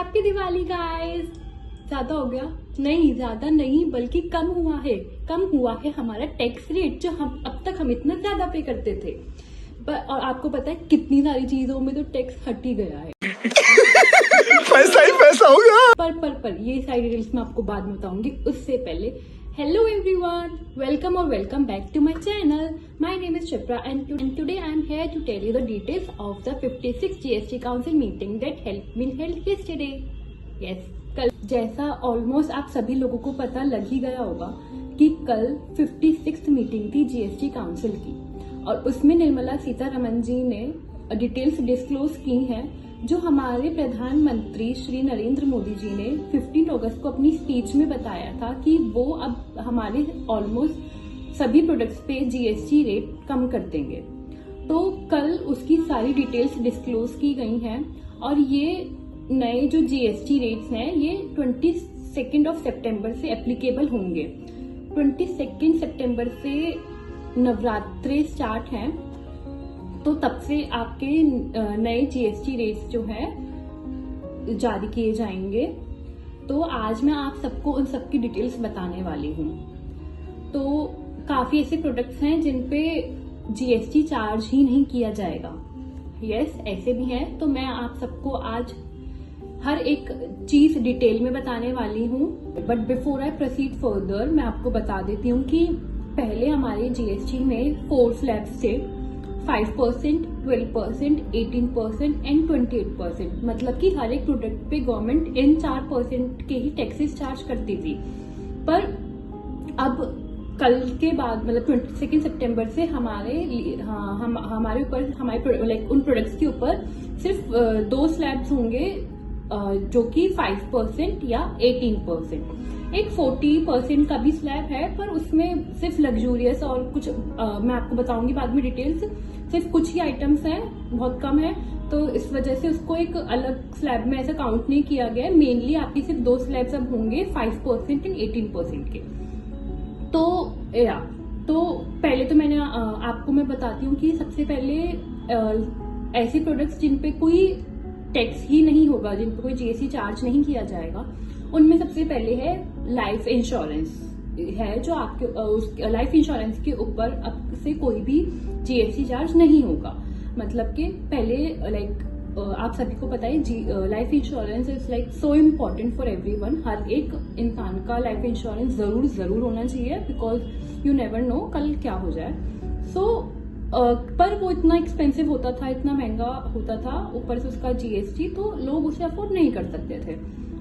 Happy Diwali guys. ज्यादा हो गया? नहीं, ज्यादा नहीं बल्कि कम हुआ है हमारा टैक्स रेट जो अब तक हम इतना ज्यादा पे करते थे। और आपको पता है कितनी सारी चीजों में तो टैक्स हट ही गया है। पैसा ही पैसा होगा। पर ये सारी डिटेल्स मैं आपको बाद में बताऊंगी। उससे पहले hello everyone, welcome back to my channel. My name is Shipra and today I am here to tell you the details of the 56 GST council meeting that been held yesterday. Yes, कल जैसा almost आप सभी लोगों को पता लग ही गया होगा कि कल 56th मीटिंग थी जीएसटी काउंसिल की, और उसमें निर्मला सीतारमण जी ने डिटेल्स डिस्क्लोज की हैं जो हमारे प्रधानमंत्री श्री नरेंद्र मोदी जी ने 15 अगस्त को अपनी स्पीच में बताया था कि वो अब हमारे ऑलमोस्ट सभी प्रोडक्ट्स पे जीएसटी रेट कम कर देंगे। तो कल उसकी सारी डिटेल्स डिस्क्लोज की गई हैं, और ये नए जो जीएसटी रेट्स हैं ये 22 सितंबर से एप्लीकेबल होंगे। 22 सितंबर से नवरात्रे स्टार्ट हैं, तो तब से आपके नए जीएसटी रेट्स जो है जारी किए जाएंगे। तो आज मैं आप सबको उन सबकी डिटेल्स बताने वाली हूँ। तो काफी ऐसे प्रोडक्ट्स हैं जिन पे जीएसटी चार्ज ही नहीं किया जाएगा। यस, ऐसे भी हैं। तो मैं आप सबको आज हर एक चीज डिटेल में बताने वाली हूँ। But before I proceed further, मैं आपको बता देती हूँ कि पहले हमारे जीएसटी में 4 स्लैब्स थे, 5%, 12%, 18% एंड 28%। मतलब कि हर एक प्रोडक्ट पे गवर्नमेंट इन 4% के ही टैक्सेस चार्ज करती थी। पर अब कल के बाद मतलब 22 सितंबर से हमारे ऊपर लाइक उन प्रोडक्ट्स के ऊपर सिर्फ 2 स्लैब्स होंगे, जो कि 5% या 18%। एक 40% का भी स्लैब है, पर उसमें सिर्फ लग्जूरियस और कुछ मैं आपको बताऊंगी बाद में डिटेल्स, सिर्फ कुछ ही आइटम्स हैं, बहुत कम है। तो इस वजह से उसको एक अलग स्लैब में ऐसा काउंट नहीं किया गया है। मेनली आपकी सिर्फ 2 स्लैब्स अब होंगे, 5% एंड 18% के। तो पहले तो मैंने आपको मैं बताती हूँ कि सबसे पहले ऐसे प्रोडक्ट्स जिन पे कोई टैक्स ही नहीं होगा, जिन पे कोई जीएसटी चार्ज नहीं किया जाएगा, उनमें सबसे पहले है लाइफ इंश्योरेंस है, जो आपके लाइफ इंश्योरेंस के ऊपर अब से कोई भी जीएसटी चार्ज नहीं होगा। मतलब कि पहले आप सभी को पता है life insurance is like so important for everyone. हर एक इंसान का लाइफ इंश्योरेंस जरूर होना चाहिए, बिकॉज यू नेवर नो कल क्या हो जाए। पर वो इतना एक्सपेंसिव होता था, इतना महंगा होता था, ऊपर से उसका जीएसटी, तो लोग उसे अफोर्ड नहीं कर सकते थे।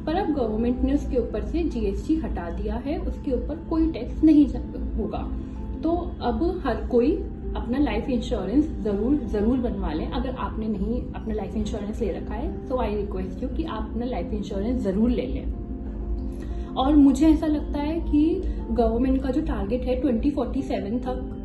पर अब गवर्नमेंट ने उसके ऊपर से जीएसटी हटा दिया है, उसके ऊपर कोई टैक्स नहीं होगा। तो अब हर कोई अपना लाइफ इंश्योरेंस जरूर बनवा लें। अगर आपने नहीं अपना लाइफ इंश्योरेंस ले रखा है, सो आई रिक्वेस्ट यू कि आप अपना लाइफ इंश्योरेंस जरूर ले लें। और मुझे ऐसा लगता है कि गवर्नमेंट का जो टारगेट है 2047 तक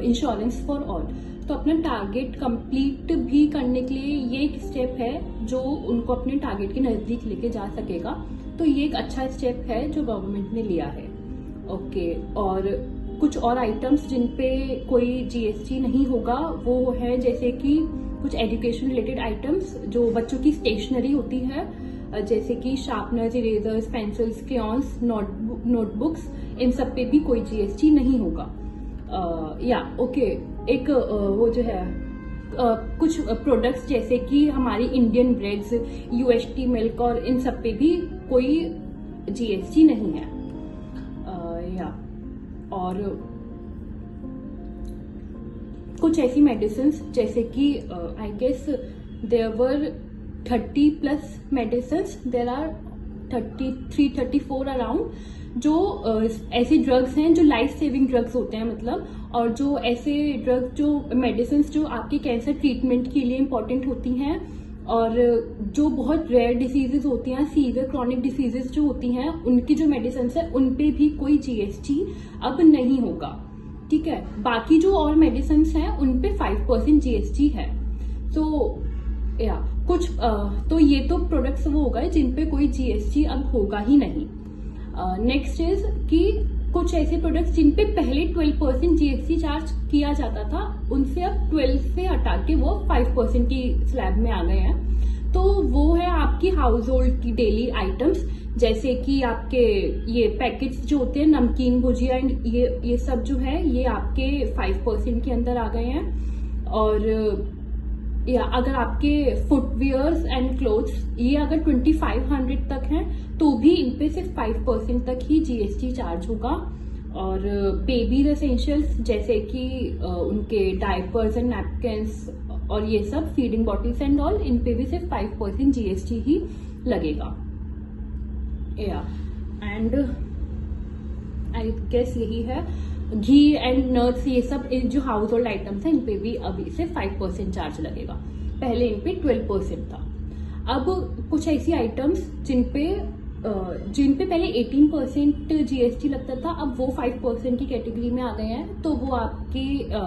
इंश्योरेंस फॉर ऑल, तो अपना टारगेट कंप्लीट भी करने के लिए ये एक स्टेप है जो उनको अपने टारगेट के नजदीक लेके जा सकेगा। तो ये एक अच्छा स्टेप है जो गवर्नमेंट ने लिया है। ओके, और कुछ और आइटम्स जिन पे कोई जीएसटी नहीं होगा वो है जैसे कि कुछ एजुकेशन रिलेटेड आइटम्स, जो बच्चों की स्टेशनरी होती है, जैसे कि sharpeners, erasers, pencils, crayons, notebooks, इन सब पे भी कोई जीएसटी नहीं होगा। एक वो जो है कुछ प्रोडक्ट्स जैसे कि हमारी इंडियन ब्रेड्स, यूएसटी मिल्क, और इन सब पे भी कोई जीएसटी नहीं है। और कुछ ऐसी मेडिसिन जैसे कि I guess there were 30+ medicine, there are 34 around, जो ऐसे ड्रग्स हैं जो लाइफ सेविंग ड्रग्स होते हैं, मतलब, और जो ऐसे ड्रग्स जो मेडिसिन जो आपके कैंसर ट्रीटमेंट के लिए इंपॉर्टेंट होती हैं, और जो बहुत रेयर डिसीजेज होती हैं, सीवियर क्रॉनिक डिसीजेज जो होती हैं, उनकी जो मेडिसिन है उन पे भी कोई जीएसटी अब नहीं होगा। ठीक है, बाकी जो और मेडिसिन हैं उन पे 5% जीएसटी है। तो ये तो प्रोडक्ट्स वो हो गए जिन पे कोई जीएसटी अब होगा ही नहीं। नेक्स्ट इज कि कुछ ऐसे प्रोडक्ट्स जिन पे पहले 12% जीएसटी चार्ज किया जाता था, उनसे अब 12 से हटा के वो 5% की स्लैब में आ गए हैं। तो वो है आपकी हाउस होल्ड की डेली आइटम्स, जैसे कि आपके ये पैकेट्स जो होते हैं नमकीन, भुजिया एंड ये सब जो है ये आपके 5% के अंदर आ गए हैं। और या अगर आपके फुटवियर्स एंड क्लोथ्स ये अगर 2500 तक हैं तो भी इन पे सिर्फ 5% तक ही GST चार्ज होगा। और बेबी एसेंशियल्स जैसे कि उनके डायपर्स एंड नैपकिन्स और ये सब फीडिंग बॉटल्स एंड ऑल, इन पे भी सिर्फ 5% GST ही लगेगा। एंड आई गेस यही है। घी एंड नट्स ये सब जो हाउस होल्ड आइटम्स हैं इन पे भी अभी से 5% चार्ज लगेगा, पहले इन पे 12% था। अब कुछ ऐसी आइटम्स जिन पे पहले 18% GST लगता था, अब वो 5% की कैटेगरी में आ गए हैं। तो वो आपकी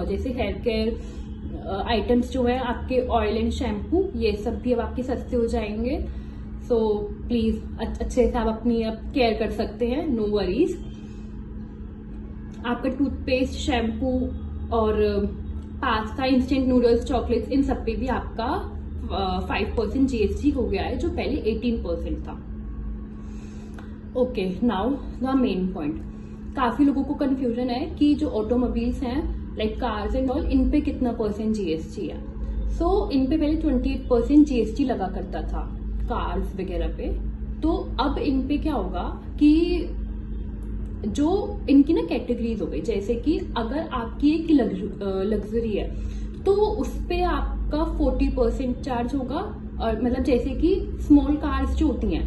जैसे हेयर केयर आइटम्स जो है, आपके ऑयल एंड शैम्पू, ये सब भी अब आपके सस्ते हो जाएंगे। सो प्लीज अच्छे से आप अपनी अब केयर कर सकते हैं, नो वरीज। आपका टूथपेस्ट, शैम्पू और पास्ता, इंस्टेंट नूडल्स, चॉकलेट्स, इन सब पे भी आपका 5% GST हो गया है, जो पहले 18% था। Okay, now the main point. काफी लोगों को कंफ्यूजन है कि जो ऑटोमोबाइल्स हैं लाइक कार्स एंड ऑल, इन पे कितना % GST है। सो इन पे पहले 28% GST लगा करता था कार्स वगैरह पे। तो अब इन पे क्या होगा कि जो इनकी ना कैटेगरीज हो गई, जैसे कि अगर आपकी एक लग्जरी है तो उस पे आपका 40% चार्ज होगा। और मतलब जैसे कि स्मॉल कार्स जो होती हैं,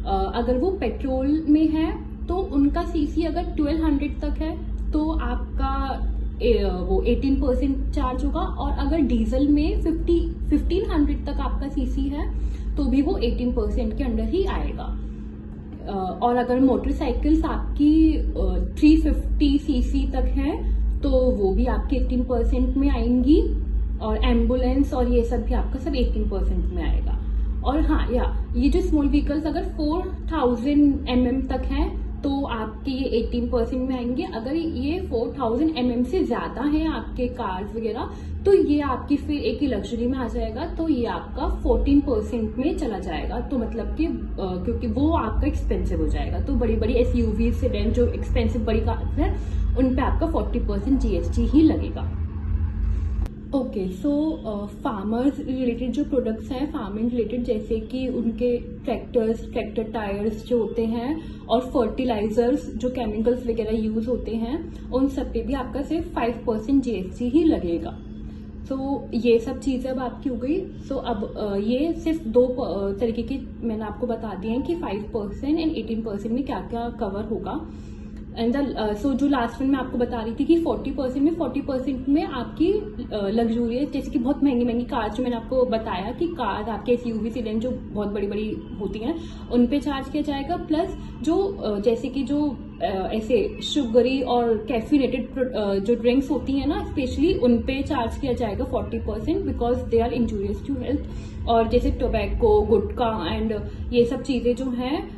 अगर वो पेट्रोल में है तो उनका सीसी अगर 1200 तक है तो आपका वो 18% चार्ज होगा। और अगर डीजल में 1500 तक आपका सीसी है तो भी वो 18% के अंडर ही आएगा। और अगर मोटरसाइकिल्स आपकी 350 सीसी तक है तो वो भी आपके 18% में आएंगी। और एम्बुलेंस और ये सब भी आपका सब 18% में आएगा। और हाँ, ये जो स्मॉल व्हीकल्स अगर 4000 mm तक हैं तो आपके ये 18% में आएंगे। अगर ये 4000 mm से ज्यादा है आपके कार्स वगैरह तो ये आपकी फिर एक ही लग्जरी में आ जाएगा, तो ये आपका 14% में चला जाएगा। तो मतलब कि क्योंकि वो आपका एक्सपेंसिव हो जाएगा, तो बड़ी बड़ी SUV सेडान जो एक्सपेंसिव बड़ी कार्स है उन पे आपका 40% GST ही लगेगा। ओके, सो फार्मर्स रिलेटेड जो प्रोडक्ट्स हैं, फार्मिंग रिलेटेड, जैसे कि उनके ट्रैक्टर्स, ट्रैक्टर टायर्स जो होते हैं और फर्टिलाइजर्स जो केमिकल्स वगैरह यूज होते हैं, उन सब पे भी आपका सिर्फ 5% GST ही लगेगा। तो ये सब चीजें अब आपकी हो गई। सो अब ये सिर्फ दो तरीके की मैंने आपको बता दिए हैं कि 5% एंड 18% में क्या क्या कवर होगा। एंड सो जो लास्ट में मैं आपको बता रही थी कि 40% में आपकी लग्जूरियस, जैसे कि बहुत महंगी महंगी कार, जो मैंने आपको बताया कि कार आपके SUV सेडान जो बहुत बड़ी बड़ी होती हैं उन पे चार्ज किया जाएगा। प्लस जो जैसे कि जो ऐसे शुगरी और कैफिनेटेड जो ड्रिंक्स होती हैं ना, स्पेशली उन पे चार्ज किया जाएगा 40%, because they are injurious to health. और जैसे टोबैको, गुटखा एंड ये सब चीजें जो हैं,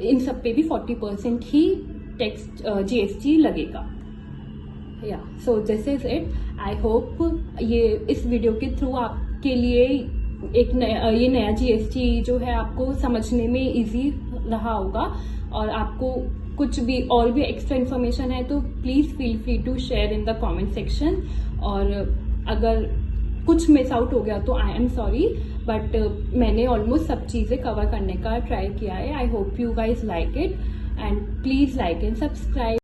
इन सब पे भी 40% ही टैक्स GST लगेगा। So this is it. I hope ये इस वीडियो के थ्रू आपके लिए एक नया GST जो है आपको समझने में इजी रहा होगा। और आपको कुछ भी और भी एक्स्ट्रा इन्फॉर्मेशन है तो please feel free to share in the comment section. और अगर कुछ मिस आउट हो गया तो आई एम सॉरी, बट मैंने ऑलमोस्ट सब चीजें कवर करने का ट्राई किया है। I hope you guys like it and please like and subscribe.